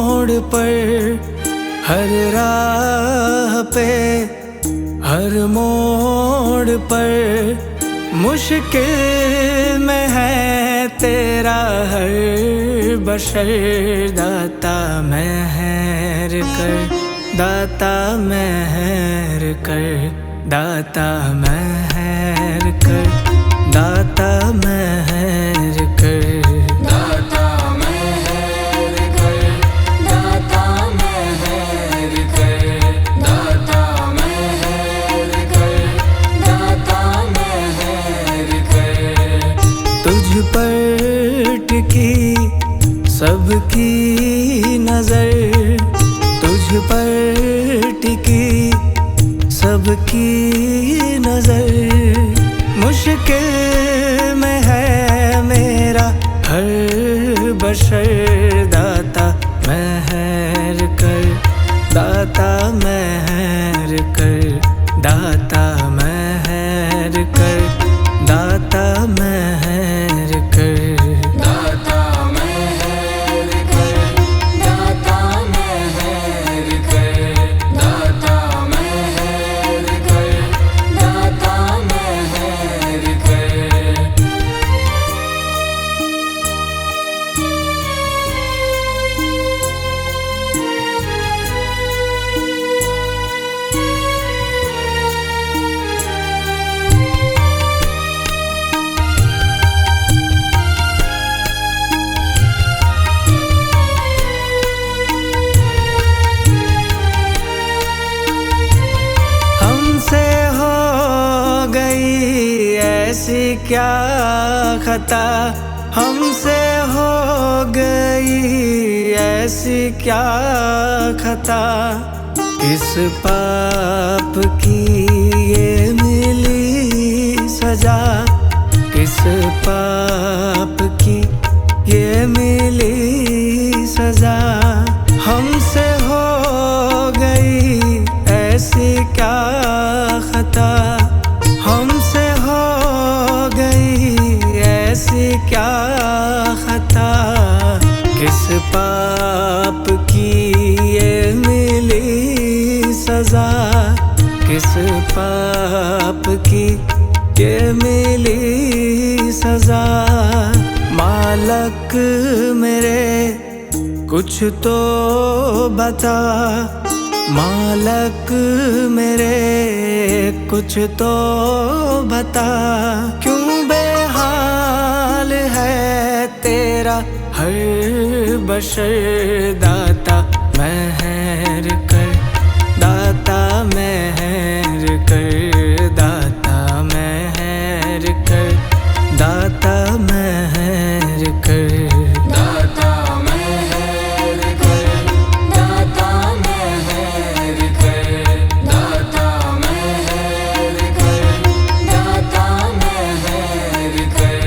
मोड़ पर, हर राह पे, हर मोड़ पर मुश्किल में है तेरा हर बशर। दाता मेहर कर, दाता मेहर कर, दाता मेहर कर, दाता मेहर कर, दाता मेहर कर, दाता मेहर कर, दाता मेहर कर, दाता मेहर कर। तुझ पर टिकी सबकी नजर, तुझ पर टिकी सबकी नजर। मुश्किल में है मेरा हर बशर। दाता मेहर कर, दाता मेहर कर, दाता मेहर कर, दाता मेहर कर, दाता मेहर कर, दाता मेहर कर, दाता मेहर कर, दाता मेहर कर। हमसे हो गई ऐसी क्या खता, हमसे हो गई ऐसी क्या खता। किस पाप की ये मिली सजा, किस पाप की ये मिली सजा। हमसे हो गई ऐसी क्या खता, हमसे हो गई ऐसी क्या खता। किस पाप की ये मिली सजा, किस पाप की ये मिली सजा। मालक मेरे कुछ तो बता, मालक मेरे कुछ तो बता। क्यों बेहाल है तेरा हर बशर। दाता मेहर कर, दाता मेहर कर, दाता मेहर कर, दाता मेहर कर, दाता मेहर कर, दाता मेहर कर, दाता मेहर कर, दाता मेहर कर।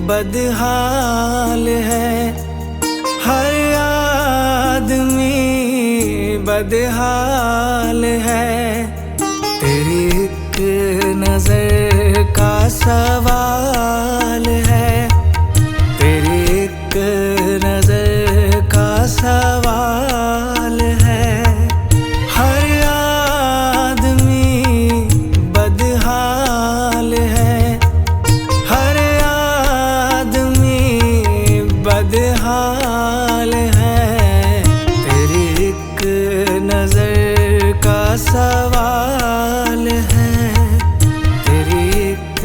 बदहाल है, हर आदमी बदहाल है। तेरी एक नजर का सवाल है, तेरी एक नजर का सवाल है। हर आदमी बदहाल है, हर बदहाल है। तेरी एक नजर का सवाल है, तेरी एक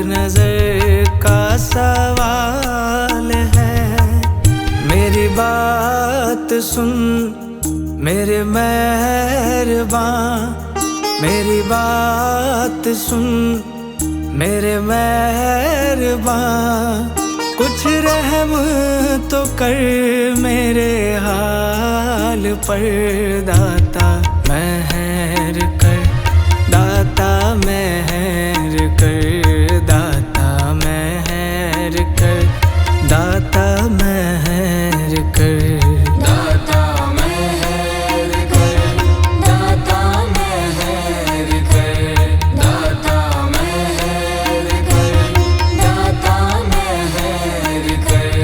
नजर का सवाल है। मेरी बात सुन मेरे मेहरबान, मेरी बात सुन मेरे मेहरबान। कुछ रहम तो कर मेरे हाल हाल पर दाता मेहर कर, दाता मेहर कर, दाता मेहर कर, दाता मेहर कर, दाता मेहर कर, दाता मेहर कर, दाता मेहर कर, दाता मेहर कर।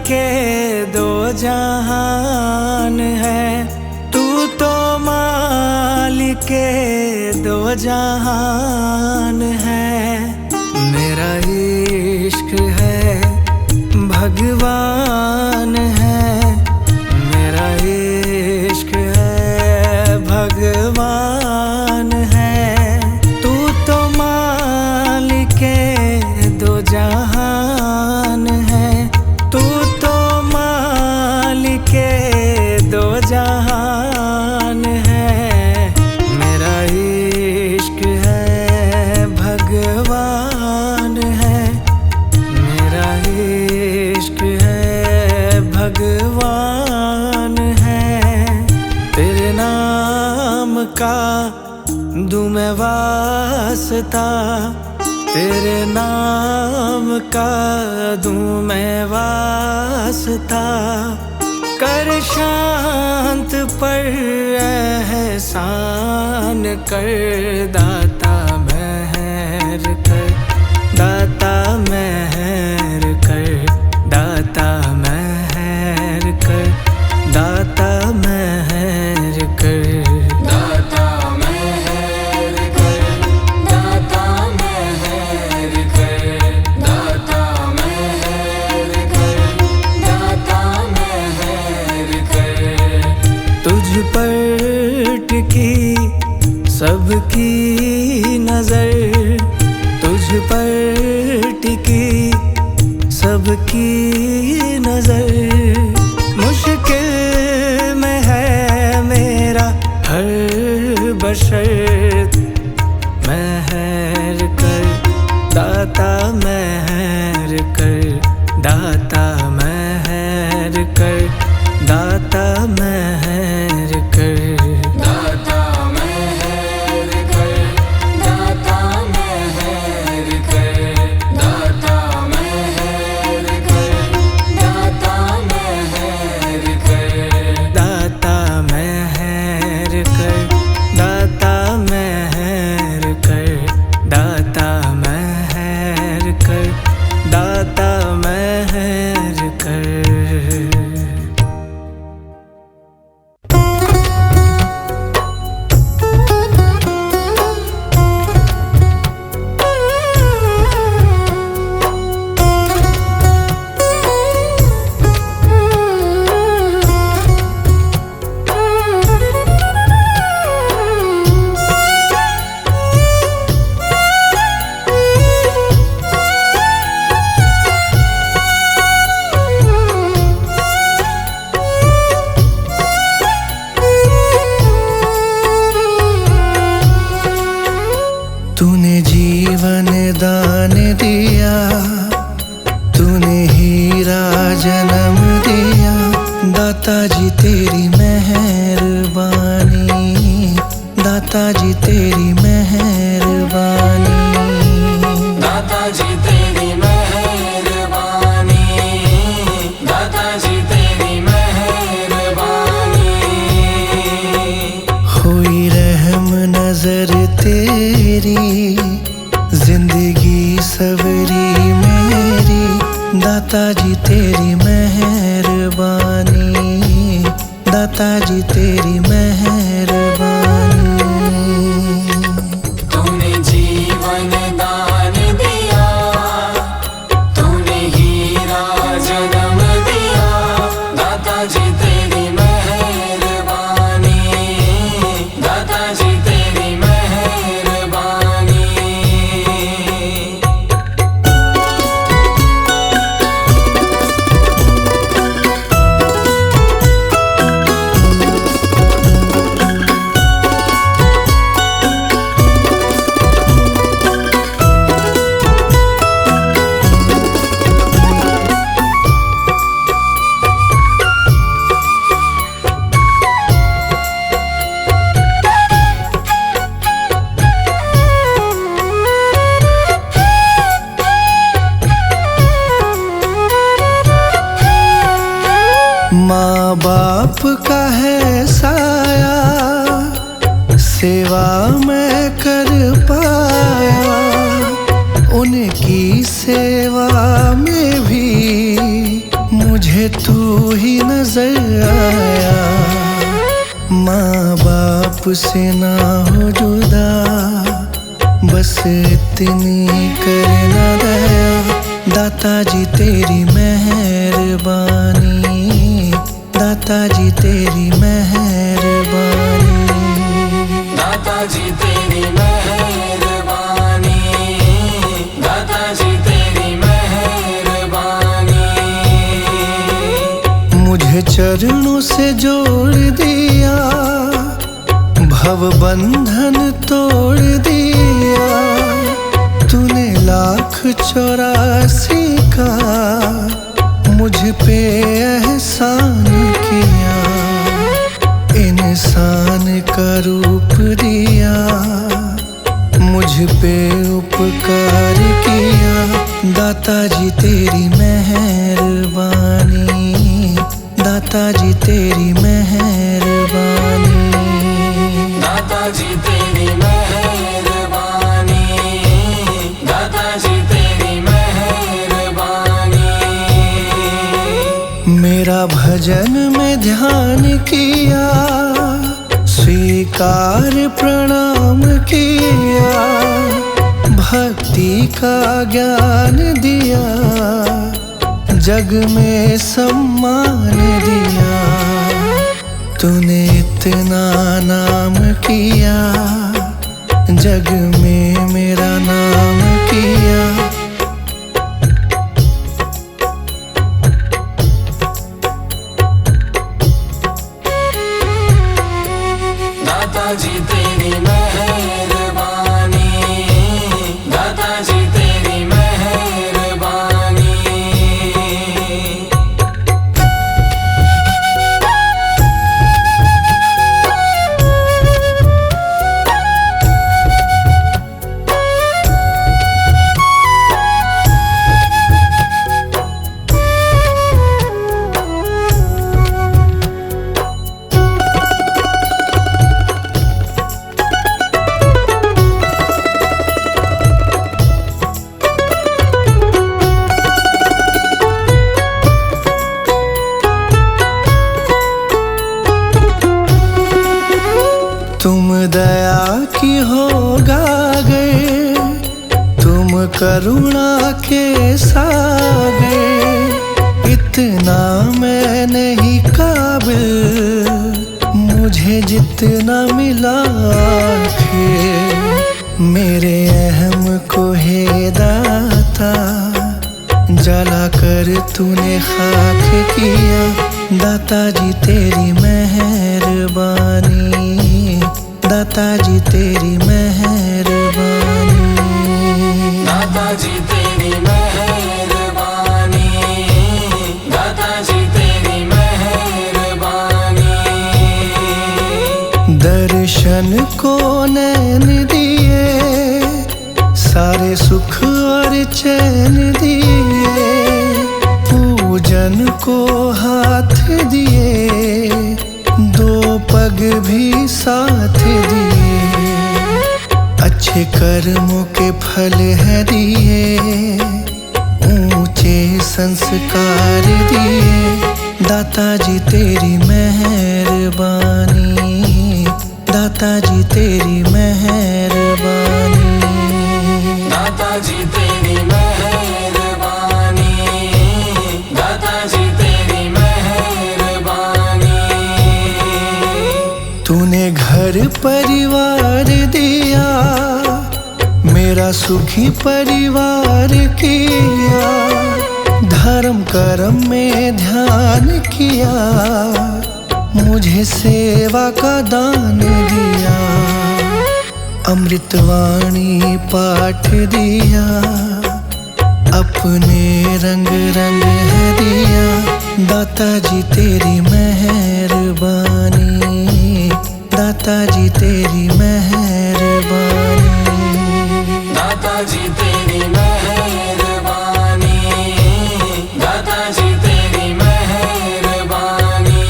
के दो जहान है, तू तो मालिक के दो जहान है। मेरा इश्क है भगवान है, मेरा इश्क है भगवान है। तू तो मालिक के दो जहान है, तू तो मालिक के दो जहान है। मेरा इश्क है भगवान है, मेरा इश्क है भगवान है। तेरे नाम का दूं मैं वास्ता, तेरे नाम का दूं मैं वास्ता। कर शांत पर एहसान कर, दाता मेहर कर, दाता मेहर कर, दाता मेहर कर, दाता मेहर कर, दाता मेहर कर, दाता मेहर कर, दाता मेहर कर, दाता मेहर कर। तुझ पर टिकी सबकी नजर, तुझ पर टिकी सबकी नजर। मुश्किल में है मेरा हर बशर, मेहर कर, दाता मेहर कर, दाता मेहर कर, दाता मेहर कर, दाता मेहर कर, दाता मेहर कर, दाता मेहर कर, दाता मेहर कर, दाता मेहर कर, दाता मेहर कर, दाता मेहर कर, दाता मेहर कर। तूने जीवन दान दिया, तूने हीरा जन्म दिया। दाता जी तेरी मेहरबानी, दाता जी तेरी मेहरबानी, दाता जी तेरी मेहरबानी, दाता जी तेरी मेहरबानी। हुई रहम नजर तेरी, जिंदगी सवरी मेरी। दाता जी तेरी मेहरबानी, दाता जी तेरी मेहरबानी। तूने जीवन दान दिया, तूने हीरा जन्म दिया। दाता जी तेरी मेहरबानी, सेवा मैं कर पाया, उनकी सेवा में भी मुझे तू ही नजर आया। माँ बाप से ना हो जुदा, बस इतनी करना दया। दाता जी तेरी मेहरबानी, दाता जी तेरी मेहरबानी, दाता जी तेरी मेहरबानी, दाता जी तेरी मेहरबानी। मुझे चरणों से जोड़ दिया, भव बंधन तोड़ दिया। तूने 1,84 का मुझ पे एहसान किया, इंसान का रूप दिया, मुझ पे उपकार किया। दाता जी तेरी मेहरबानी, दाता जी तेरी मेहरबानी, दाता जी तेरी मेहरबानी, दाता जी तेरी मेहरबानी। मेरा भजन में ध्यान किया, स्वीकार प्रणाम किया, भक्ति का ज्ञान दिया, जग में सम्मान दिया। तूने इतना नाम किया, जग में मेरा नाम किया। दाता जी तेरी मेहरबानी, दाता जी तेरी मेहरबानी। तुम दया की हो गागे, तुम करुणा के सागे। इतना मैं नहीं काबिल, मुझे जितना मिला थे। मेरे अहम को है दाता, जला कर तूने खाक किया। दाता जी तेरी मेहरबानी, दाता जी तेरी मेहरबानी, दाता जी तेरी मेहरबानी, दाता जी तेरी मेहरबानी। दर्शन को नैन दिए, सारे सुख और चैन दिए। पूजन को हाथ दिए, 2 पग भी साथ दिए। अच्छे कर्मों के फल है दिए, ऊंचे संस्कार दिए। दाता जी तेरी मेहरबानी, दाता जी तेरी मेहरबानी, दाता जी तेरी मेहरबानी, दाता जी तेरी मेहरबानी। तूने घर परिवार दिया, मेरा सुखी परिवार किया। धर्म कर्म में ध्यान किया, मुझे सेवा का दान दिया। अमृतवाणी पाठ दिया, अपने रंग रंग है दिया। दाता जी तेरी मेहरबानी, दाता जी तेरी मेहरबानी, दाता जी तेरी मेहरबानी, दाता जी तेरी मेहरबानी।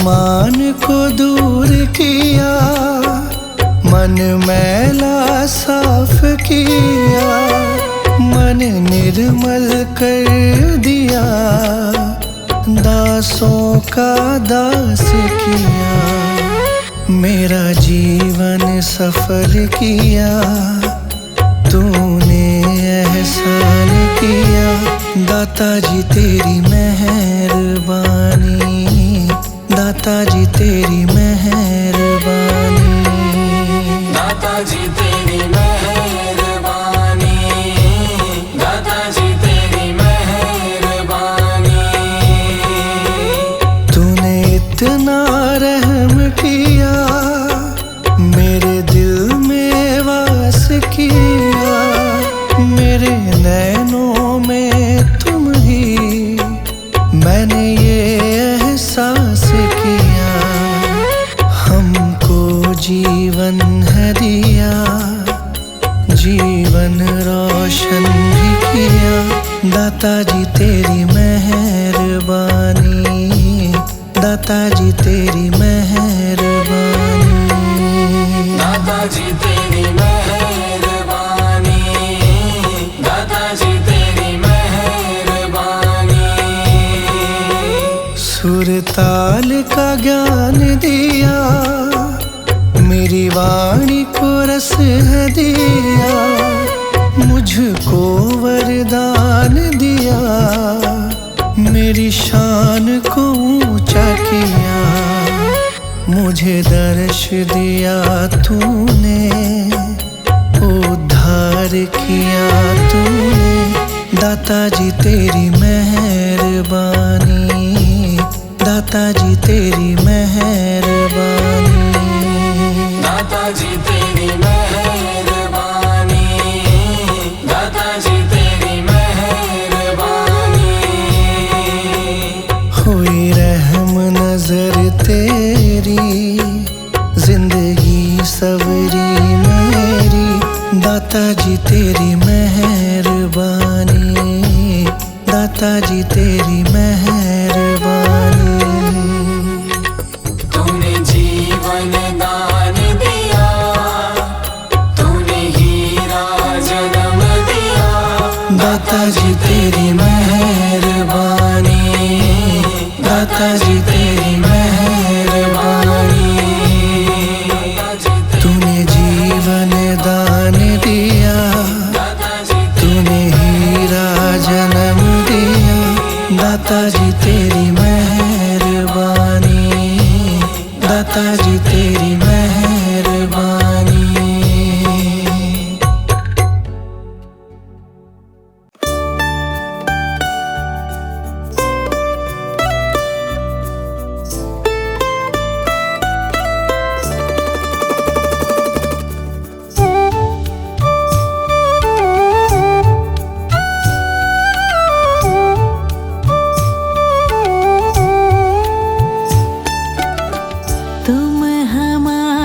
अरमान को दूर किया, मन मैला साफ किया, मन निर्मल कर दिया, दासों का दास किया। मेरा जीवन सफल किया, तूने एहसान किया। दाता जी तेरी मेहरबानी, दाता जी तेरी मेहरबानी, दाता जी तेरी मेहरबानी, दाता जी तेरी मेहरबानी। तूने इतना रहम किया, मेरे दिल में वास किया, मेरे नैनों में तुम ही, मैंने ये एहसास किया। हमको जीवन है दिया, जीवन रोशन भी किया। दाता जी तेरी मेहरबानी, दाता जी तेरी मेहरबानी, दाता जी तेरी मेहरबानी, दाता जी तेरी मेहरबानी। सुरताल का ज्ञान दिया, मेरी वाणी को रस है दिया, मुझको वरदान दिया, मेरी शान को ऊंचा किया। मुझे दर्श दिया तूने, उद्धार किया तूने। दाता जी तेरी मेहरबानी, दाता जी तेरी मेहरबानी, दाता जी तेरी मेहरबानी, दाता जी तेरी मेहरबानी। हुई रहम नजर तेरी, जिंदगी सवरी मेरी। दाता जी तेरी मेहरबानी, दाता जी तेरी मेहरबानी। तूने जीवन दान दिया, तूने हीरा जन्म दिया। दाता जी तेरी मेहरबानी, दाता जी तेरी मेहरबानी। तूने जीवन दान दिया, तूने हीरा जन्म दिया। दाता जी तेरी मेहरबानी, दाता जी तेरी मेहरबानी। तुम हमारे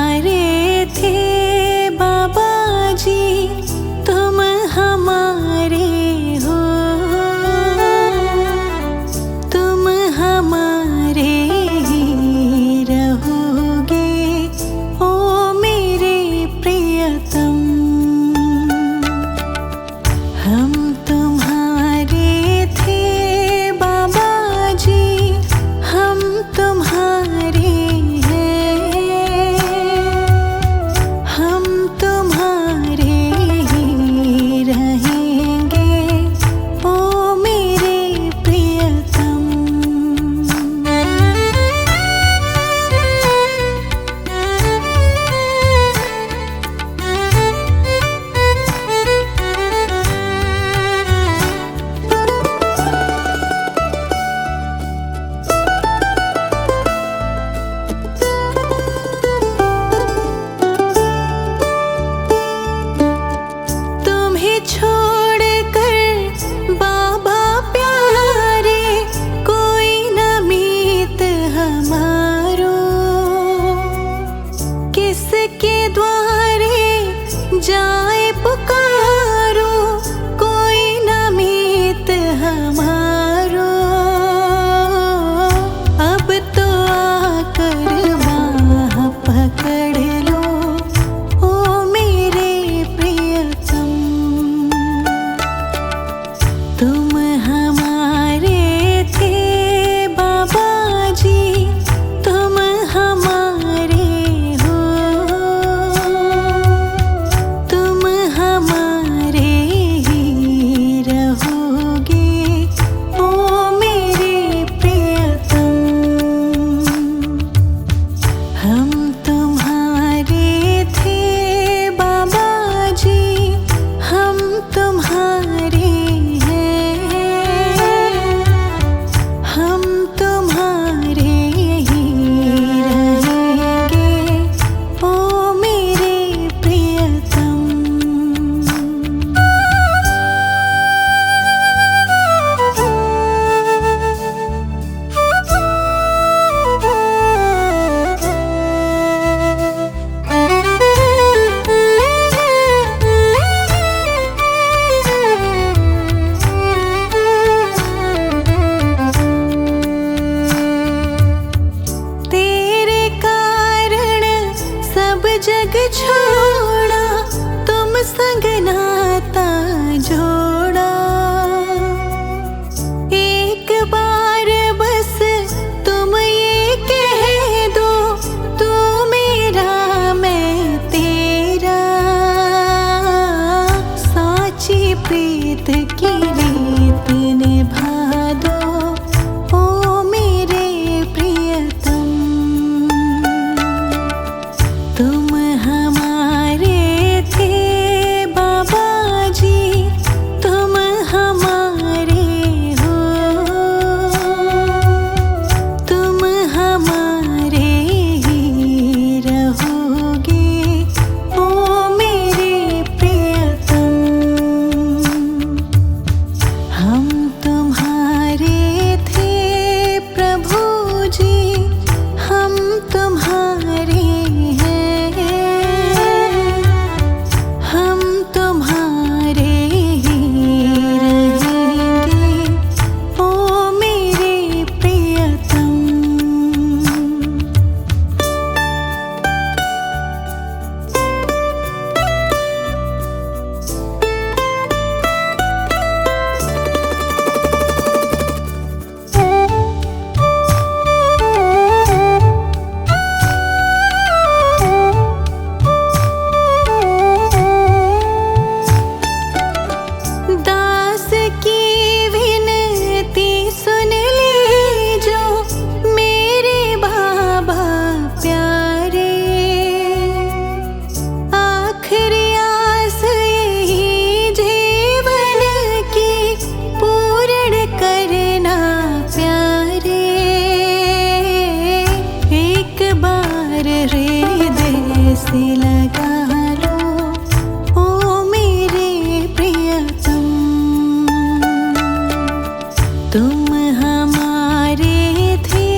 तुम हमारे थे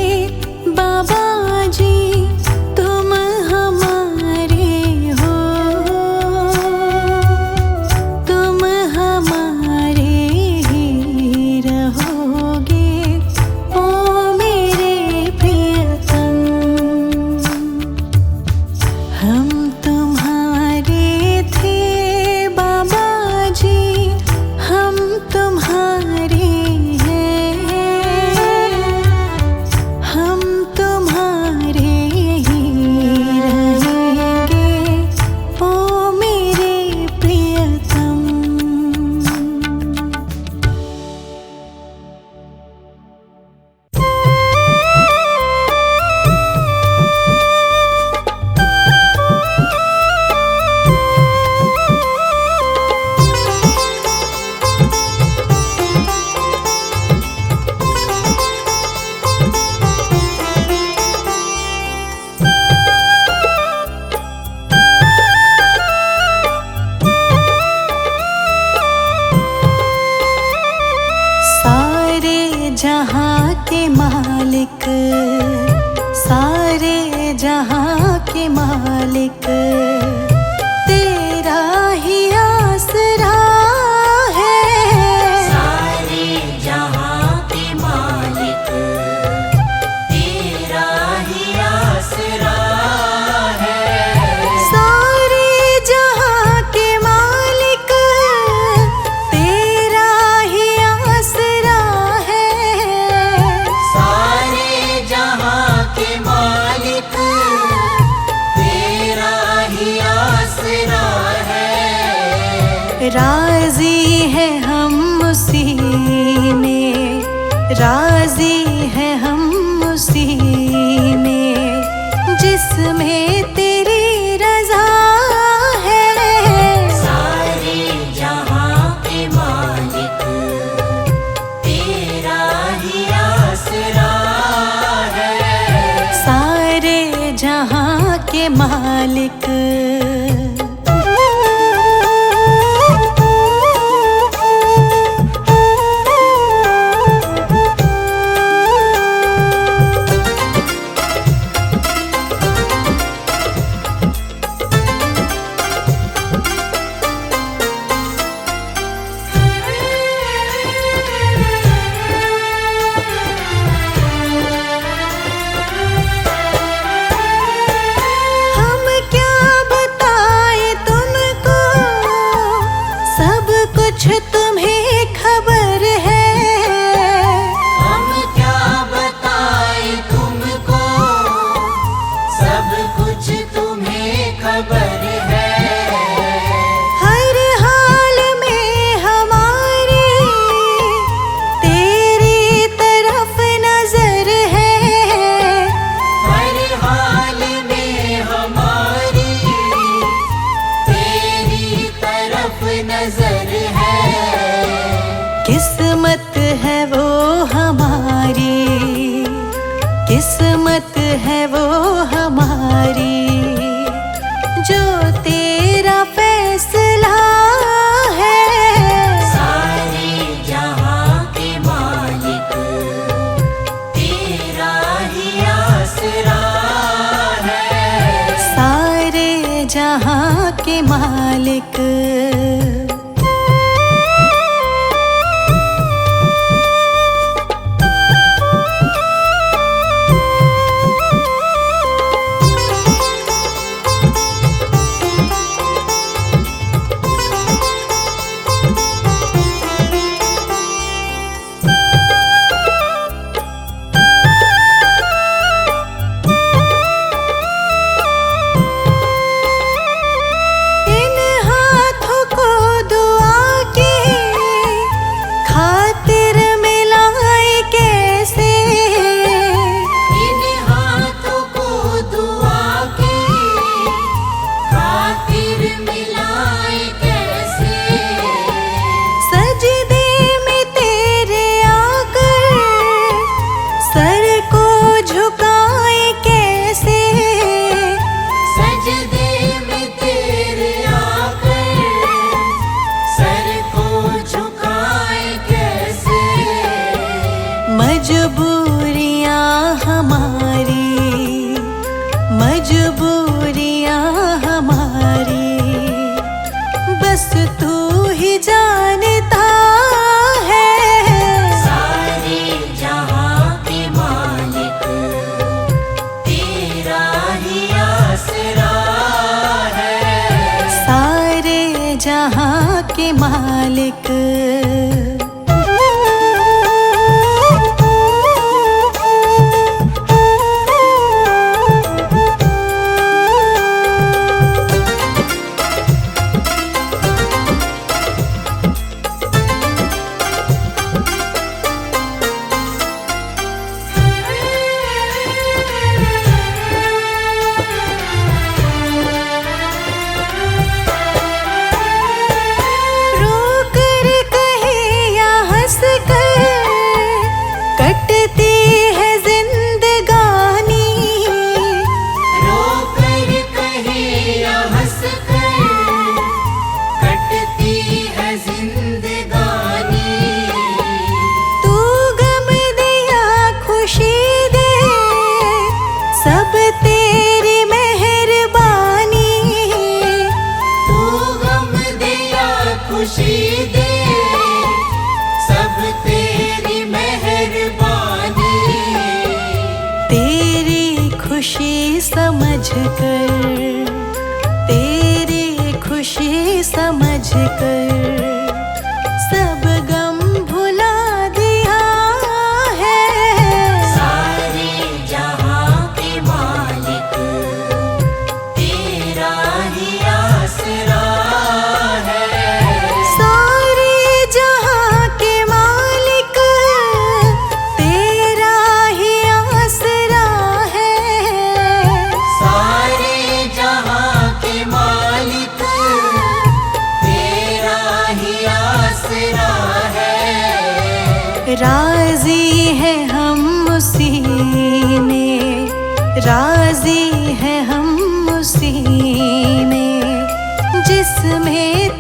बाबा जी, तुम हमारे हो, तुम हमारे ही रहोगे ओ मेरे प्रियतम। हम तुम्हारे थे बाबा जी, हम तुम्हारे हम तुम्हारे ही रहेंगे ओ मेरे प्रियतम। सारे जहाँ के मालिक, सारे जहाँ के मालिक, तेरा ही आसरा है। सारे जहाँ के मालिक, तेरा ही आसरा है। सारे जहाँ के मालिक, तेरा ही आसरा है। सारे जहाँ के मालिक, तेरा ही आसरा है। राजी है हम उसी में, राजी है हम उसी में, जिसमें तेरी रजा है। सारे जहाँ के मालिक, तेरा ही आसरा है। सारे जहाँ के मालिक। मजबूरियां हमारी, मजबूरियां हमारी, बस तू ही जानता है। सारे जहां के मालिक तेरा ही आसरा है। सारे जहां के मालिक। कटती है जिंदगानी, रोकर कहे या हंस कर, कटती है जिंदगानी। तू गम दिया खुशी दे, सब तेरी मेहरबानी। तू गम दिया खुशी दे, सब तेरी मेहरबानी। तेरी खुशी समझ कर, तेरी खुशी समझ कर, सब गम भुला दिया है। सारे जहां के मालिक तेरा ही आसरा है। सारे जहां के मालिक तेरा ही आसरा है। सारे जहां के मालिक तेरा ही आसरा है। राजी है हम उसी में, राजी है हम उसी में, जिसमें